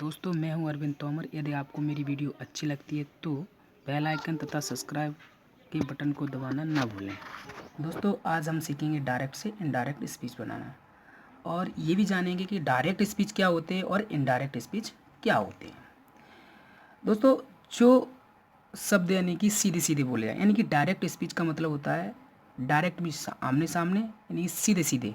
दोस्तों मैं हूं अरविंद तोमर। यदि आपको मेरी वीडियो अच्छी लगती है तो बेल आइकन तथा सब्सक्राइब के बटन को दबाना ना भूलें। दोस्तों आज हम सीखेंगे डायरेक्ट से इनडायरेक्ट स्पीच बनाना और ये भी जानेंगे कि डायरेक्ट स्पीच क्या होते हैं और इनडायरेक्ट स्पीच क्या होते हैं। दोस्तों जो शब्द यानी कि सीधे सीधे बोले जाए, यानी कि डायरेक्ट स्पीच का मतलब होता है डायरेक्ट मीन्स आमने सामने, यानी कि सीधे सीधे।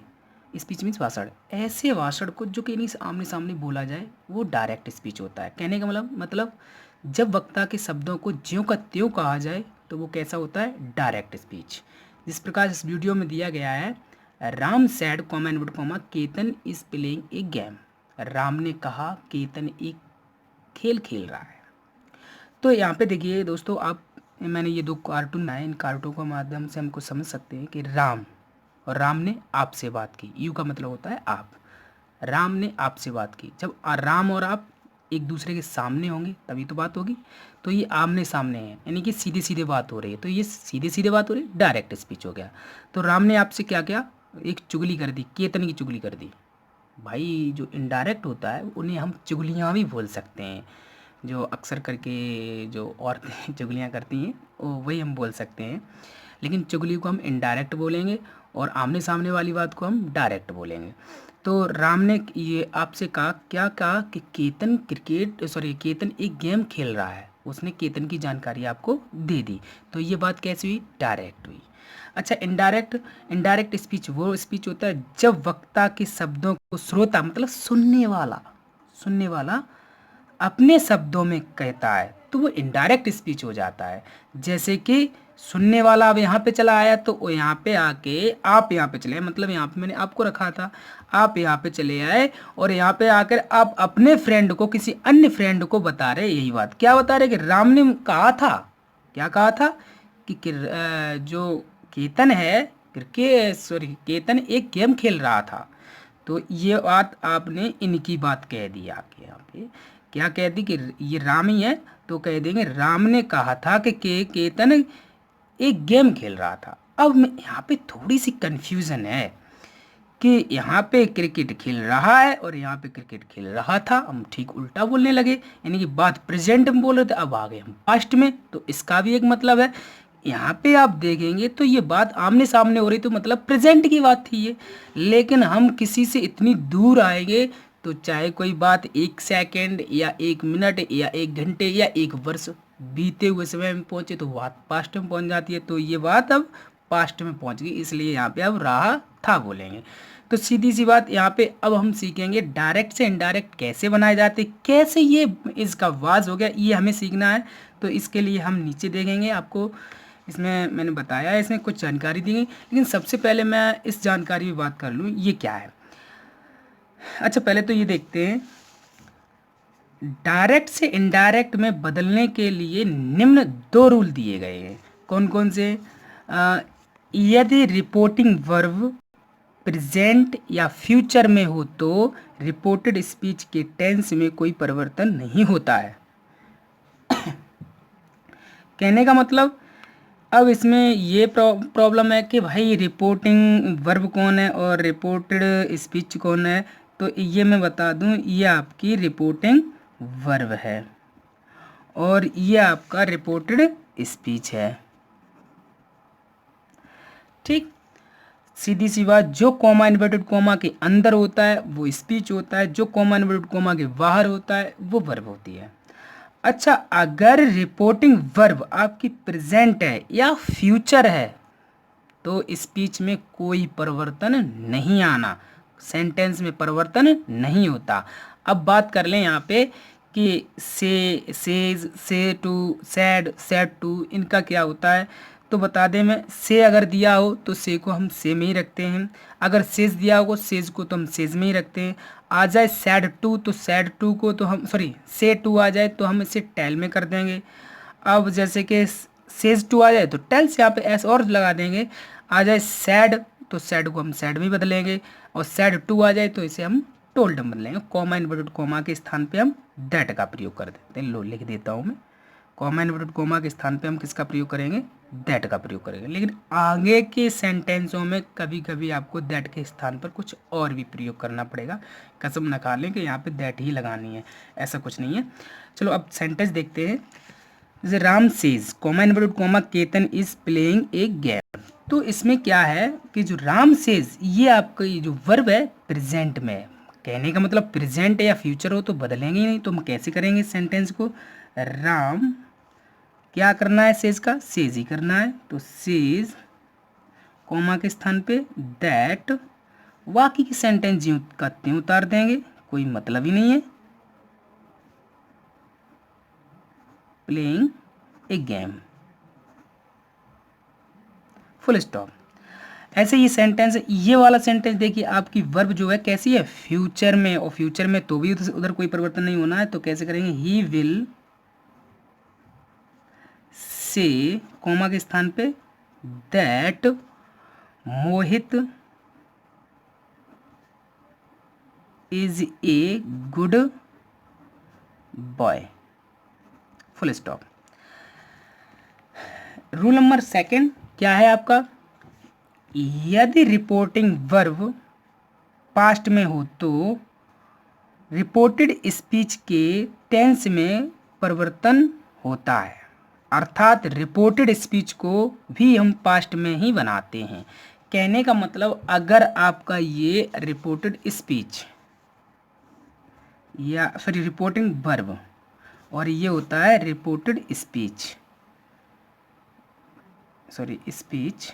स्पीच मीन्स भाषण। ऐसे भाषण को जो कि नहीं आमने सामने बोला जाए वो डायरेक्ट स्पीच होता है। कहने का मतलब जब वक्ता के शब्दों को ज्यों का त्यों कहा जाए तो वो कैसा होता है, डायरेक्ट स्पीच। जिस प्रकार इस वीडियो में दिया गया है, Ram said comma invert comma Ketan is playing a game. Ram ने कहा केतन एक खेल खेल रहा है। तो यहाँ पे देखिए दोस्तों, आप मैंने ये दो कार्टून बनाए, इन कार्टून के माध्यम से हमको समझ सकते हैं कि राम और राम ने आपसे बात की। यू का मतलब होता है आप। राम ने आपसे बात की। जब राम और आप एक दूसरे के सामने होंगे तभी तो बात होगी। तो ये आमने सामने है, यानी कि सीधे सीधे बात हो रही है। तो ये सीधे सीधे बात हो रही है, डायरेक्ट स्पीच हो गया। तो राम ने आपसे क्या किया, एक चुगली कर दी, केतन की चुगली कर दी। भाई जो इनडायरेक्ट होता है उन्हें हम चुगलियाँ भी बोल सकते हैं। जो अक्सर करके जो औरतें चुगलियाँ करती हैं वो वही हम बोल सकते हैं। लेकिन चुगली को हम इनडायरेक्ट बोलेंगे और आमने सामने वाली बात को हम डायरेक्ट बोलेंगे। तो राम ने ये आपसे कहा, क्या कहा कि केतन एक गेम खेल रहा है। उसने केतन की जानकारी आपको दे दी। तो ये बात कैसी हुई, डायरेक्ट हुई। अच्छा, इनडायरेक्ट स्पीच वो स्पीच होता है जब वक्ता के शब्दों को श्रोता मतलब सुनने वाला अपने शब्दों में कहता है तो वो इनडायरेक्ट स्पीच हो जाता है। जैसे कि सुनने वाला अब यहाँ पे चला आया तो वो यहाँ पे आके आप यहाँ पे चले आए, मतलब यहाँ पे मैंने आपको रखा था, आप यहाँ पे चले आए और यहाँ पे आकर आप अपने फ्रेंड को किसी अन्य फ्रेंड को बता रहे यही बात। क्या बता रहे कि राम ने कहा था, क्या कहा था कि जो केतन है केतन एक गेम खेल रहा था। तो ये बात आपने इनकी बात कह दी। आके यहाँ पे क्या कह दी कि ये राम ही है, तो कह देंगे राम ने कहा था कि केतन एक गेम खेल रहा था। अब यहाँ पे थोड़ी सी कंफ्यूजन है कि यहाँ पे क्रिकेट खेल रहा है और यहाँ पे क्रिकेट खेल रहा था, हम ठीक उल्टा बोलने लगे। यानी कि बात प्रेजेंट में बोल रहे थे, अब आ गए हम पास्ट में। तो इसका भी एक मतलब है। यहाँ पे आप देखेंगे तो ये बात आमने सामने हो रही तो मतलब प्रेजेंट की बात थी ये। लेकिन हम किसी से इतनी दूर आएंगे तो चाहे कोई बात 1 सेकेंड या 1 मिनट या 1 घंटे या 1 वर्ष बीते हुए समय में पहुंचे तो बात पास्ट में पहुंच जाती है। तो ये बात अब पास्ट में पहुंच गई, इसलिए यहाँ पे अब रहा था बोलेंगे। तो सीधी सी बात यहाँ पे अब हम सीखेंगे डायरेक्ट से इनडायरेक्ट कैसे बनाए जाते, कैसे ये इसका वाज हो गया, ये हमें सीखना है। तो इसके लिए हम नीचे देखेंगे, आपको इसमें मैंने बताया है, इसमें कुछ जानकारी दी गई। लेकिन सबसे पहले मैं इस जानकारी की बात कर लूँ, ये क्या है। अच्छा पहले तो ये देखते हैं, डायरेक्ट से इनडायरेक्ट में बदलने के लिए निम्न 2 रूल दिए गए हैं। कौन कौन से, यदि रिपोर्टिंग वर्ब प्रेजेंट या फ्यूचर में हो तो रिपोर्टेड स्पीच के टेंस में कोई परिवर्तन नहीं होता है। कहने का मतलब अब इसमें ये प्रॉब्लम है कि भाई रिपोर्टिंग वर्ब कौन है और रिपोर्टेड स्पीच कौन है। तो ये मैं बता दूं, ये आपकी रिपोर्टिंग वर्ब है और ये आपका रिपोर्टेड स्पीच है। ठीक, सीधी सी बात, जो कॉमा इन्वर्टेड कॉमा के अंदर होता है वो स्पीच होता है, जो कॉमा इन्वर्टेड कॉमा के बाहर होता है वो वर्ब होती है। अच्छा, अगर रिपोर्टिंग वर्ब आपकी प्रेजेंट है या फ्यूचर है तो स्पीच में कोई परिवर्तन नहीं आना, सेंटेंस में परिवर्तन नहीं होता। अब बात कर लें यहाँ पे कि से, सेज, से टू, सैड, सैड टू, इनका क्या होता है। तो बता दें मैं, से अगर दिया हो तो से को हम से में ही रखते हैं, अगर सेज दिया हो सेज को तो हम सेज में ही रखते हैं। आ जाए सैड टू तो सैड टू को तो हम से टू आ जाए तो हम इसे टेल में कर देंगे। अब जैसे कि सेज टू आ जाए तो टेल से यहाँ पे एस और लगा देंगे। आ जाए सैड तो सैड को हम सैड में ही बदलेंगे और सैड टू आ जाए तो इसे हम टोल्ड में बदलेंगे। कॉमा इन्वर्टेड कॉमा के स्थान पे हम दैट का प्रयोग कर देते हैं। लो लिख देता हूँ मैं, कॉमा इन्वर्टेड कॉमा के स्थान पे हम किसका प्रयोग करेंगे, दैट का प्रयोग करेंगे। लेकिन आगे के सेंटेंसों में कभी कभी आपको दैट के स्थान पर कुछ और भी प्रयोग करना पड़ेगा। कसम न खा लें कि यहाँ पे दैट ही लगानी है, ऐसा कुछ नहीं है। चलो अब सेंटेंस देखते हैं। जैसे Ram says comma inverted comma Ketan is playing a game. तो इसमें क्या है कि जो राम सेज, ये आपका ये जो वर्ब है प्रेजेंट में है। कहने का मतलब प्रेजेंट या फ्यूचर हो तो बदलेंगे ही नहीं, तो हम कैसे करेंगे सेंटेंस को? राम क्या करना है, सेज का सेज ही करना है, तो सेज कॉमा के स्थान पे दैट, बाकी की सेंटेंस ज्यों का त्यों उतार देंगे, कोई मतलब ही नहीं है। Playing a game, full stop. ऐसे ये सेंटेंस, ये वाला सेंटेंस देखिए आपकी वर्ब जो है कैसी है, फ्यूचर में, और फ्यूचर में तो भी उधर कोई परिवर्तन नहीं होना है, तो कैसे करेंगे? ही विल से कॉमा के स्थान पे that Mohit is a good boy, full stop. Rule number second क्या है आपका? यदि रिपोर्टिंग वर्ब पास्ट में हो तो रिपोर्टेड स्पीच के टेंस में परिवर्तन होता है, अर्थात रिपोर्टेड स्पीच को भी हम पास्ट में ही बनाते हैं। कहने का मतलब अगर आपका ये रिपोर्टेड स्पीच या सॉरी रिपोर्टिंग वर्ब और ये होता है रिपोर्टेड स्पीच, सॉरी स्पीच,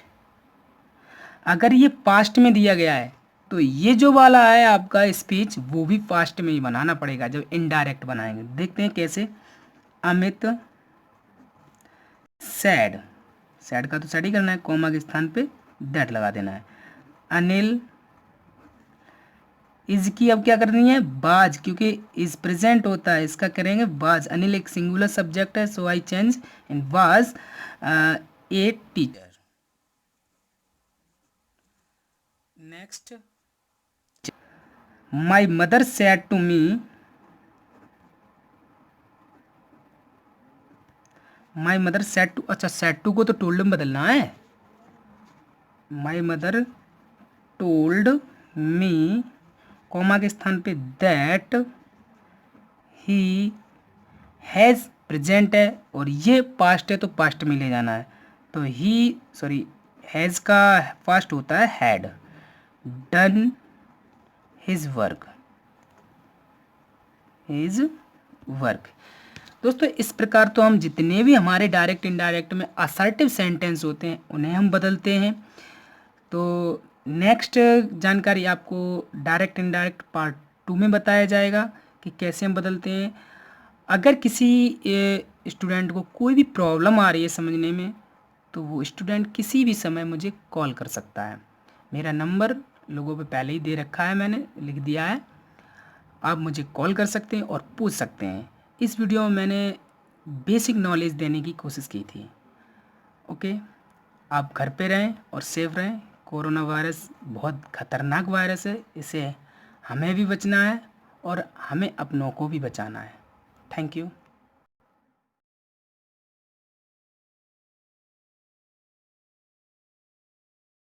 अगर ये पास्ट में दिया गया है तो ये जो वाला है आपका स्पीच वो भी पास्ट में ही बनाना पड़ेगा जब इनडायरेक्ट बनाएंगे। देखते हैं कैसे। अमित सैड, सैड का तो सैड ही करना है, कॉमा के स्थान पे दैट लगा देना है। अनिल इज की अब क्या करनी है? बाज, क्योंकि इज प्रेजेंट होता है, इसका करेंगे बाज। अनिल एक सिंगुलर सब्जेक्ट है, so I change in was a teacher. Next, my mother said to me, my mother said to, अच्छा सेड टू को तो टोल्ड में बदलना है। My mother told me comma के स्थान पे दैट ही हैज़, प्रेजेंट है और ये पास्ट है तो पास्ट में ले जाना है, तो ही सॉरी हैज़ का पास्ट होता है had, done his work, his work. दोस्तों इस प्रकार तो हम जितने भी हमारे डायरेक्ट इनडायरेक्ट में असर्टिव सेंटेंस होते हैं उन्हें हम बदलते हैं। तो नेक्स्ट जानकारी आपको डायरेक्ट इनडायरेक्ट पार्ट 2 में बताया जाएगा कि कैसे हम बदलते हैं। अगर किसी स्टूडेंट को कोई भी प्रॉब्लम आ रही है समझने में तो वो स्टूडेंट किसी भी समय मुझे कॉल कर सकता है। मेरा नंबर लोगों पे पहले ही दे रखा है, मैंने लिख दिया है, आप मुझे कॉल कर सकते हैं और पूछ सकते हैं। इस वीडियो में मैंने बेसिक नॉलेज देने की कोशिश की थी। ओके, आप घर पे रहें और सेफ रहें। कोरोना वायरस बहुत ख़तरनाक वायरस है, इसे हमें भी बचना है और हमें अपनों को भी बचाना है। Thank you.